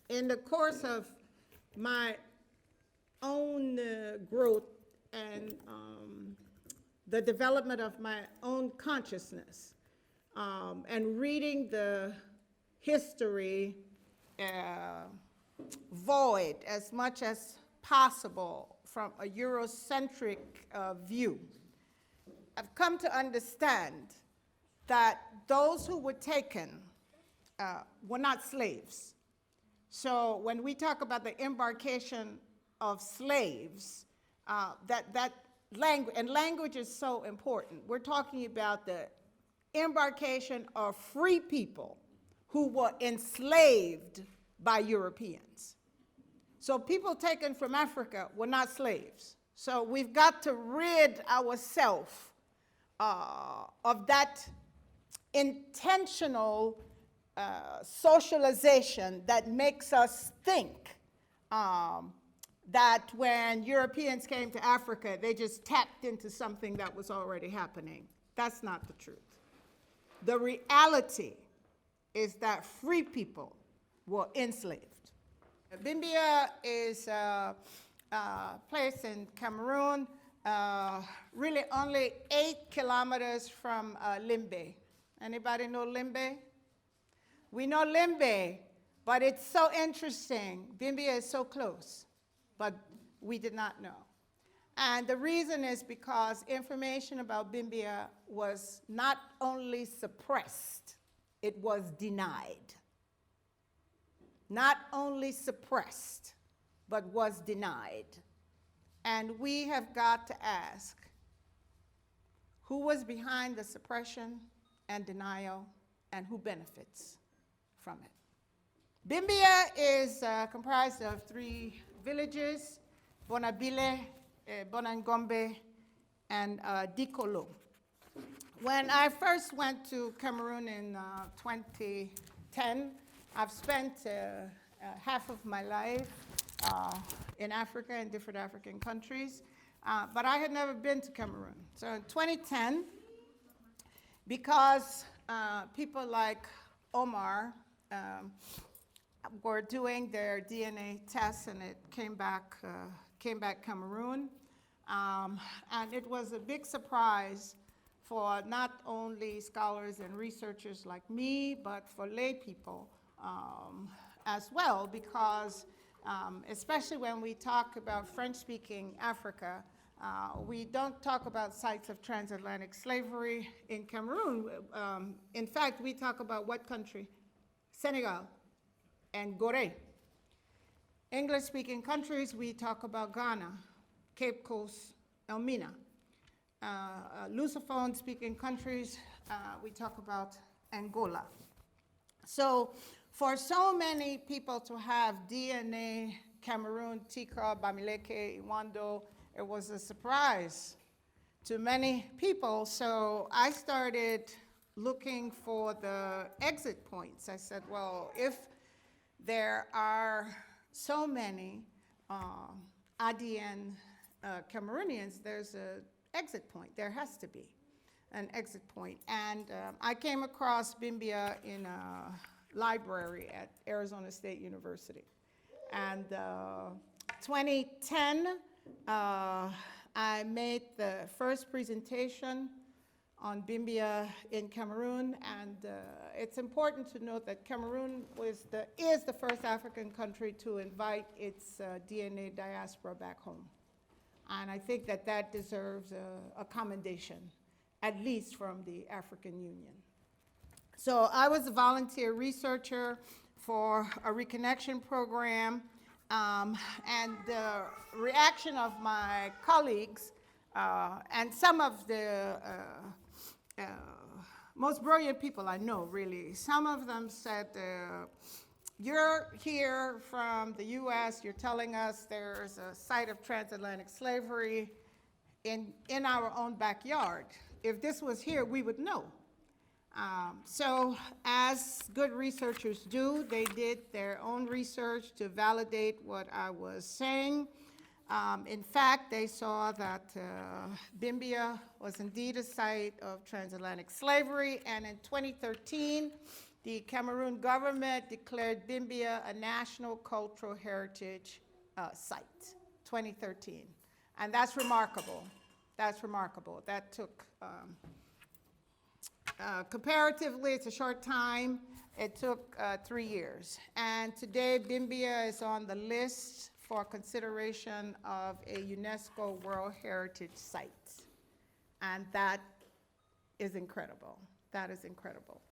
in the course of my own growth and the development of my own consciousness, and reading the history void as much as possible from a Eurocentric view, I've come to understand that those who were taken were not slaves. So when we talk about the embarkation of slaves, that language, and language is so important. We're talking about the embarkation of free people who were enslaved by Europeans. So people taken from Africa were not slaves. So we've got to rid ourselves of that intentional socialization that makes us think that when Europeans came to Africa, they just tapped into something that was already happening. That's not the truth. The reality is that free people were enslaved. Bimbia is a place in Cameroon, really only 8 kilometers from Limbe. Anybody know Limbe? We know Limbe, but it's so interesting. Bimbia is so close, but we did not know. And the reason is because information about Bimbia was not only suppressed, it was denied. Not only suppressed, but was denied. And we have got to ask, who was behind the suppression and denial, and who benefits from it? Bimbia is comprised of 3 villages: Bonabile, Bonangombe, and Dikolo. When I first went to Cameroon in 2010, I've spent half of my life in Africa, in different African countries, but I had never been to Cameroon. So in 2010, because people like Omar were doing their DNA tests, and it came back Cameroon, and it was a big surprise for not only scholars and researchers like me, but for lay people as well, because especially when we talk about French-speaking Africa, we don't talk about sites of transatlantic slavery in Cameroon. In fact, we talk about what country? Senegal and Gorée. English-speaking countries, we talk about Ghana, Cape Coast, Elmina. Lusophone-speaking countries, we talk about Angola. So for so many people to have DNA, Cameroon, Tika, Bamileke, Iwando, it was a surprise to many people. So I started looking for the exit points. I said, well, if there are so many ADN Cameroonians, there's an exit point. There has to be an exit point. And I came across Bimbia in a library at Arizona State University. And 2010, I made the first presentation on Bimbia in Cameroon, and it's important to note that Cameroon is the first African country to invite its DNA diaspora back home. And I think that that deserves a commendation, at least from the African Union. So I was a volunteer researcher for a reconnection program, and the reaction of my colleagues and some of the most brilliant people I know, really, some of them said, you're here from the US, you're telling us there's a site of transatlantic slavery in our own backyard. If this was here, we would know. So as good researchers do, they did their own research to validate what I was saying. In fact, they saw that Bimbia was indeed a site of transatlantic slavery, and in 2013, The Cameroon government declared Bimbia a National Cultural Heritage Site, 2013. And that's remarkable. That's remarkable. That took, comparatively, it's a short time. It took 3 years. And today, Bimbia is on the list for consideration of a UNESCO World Heritage Site. And that is incredible. That is incredible.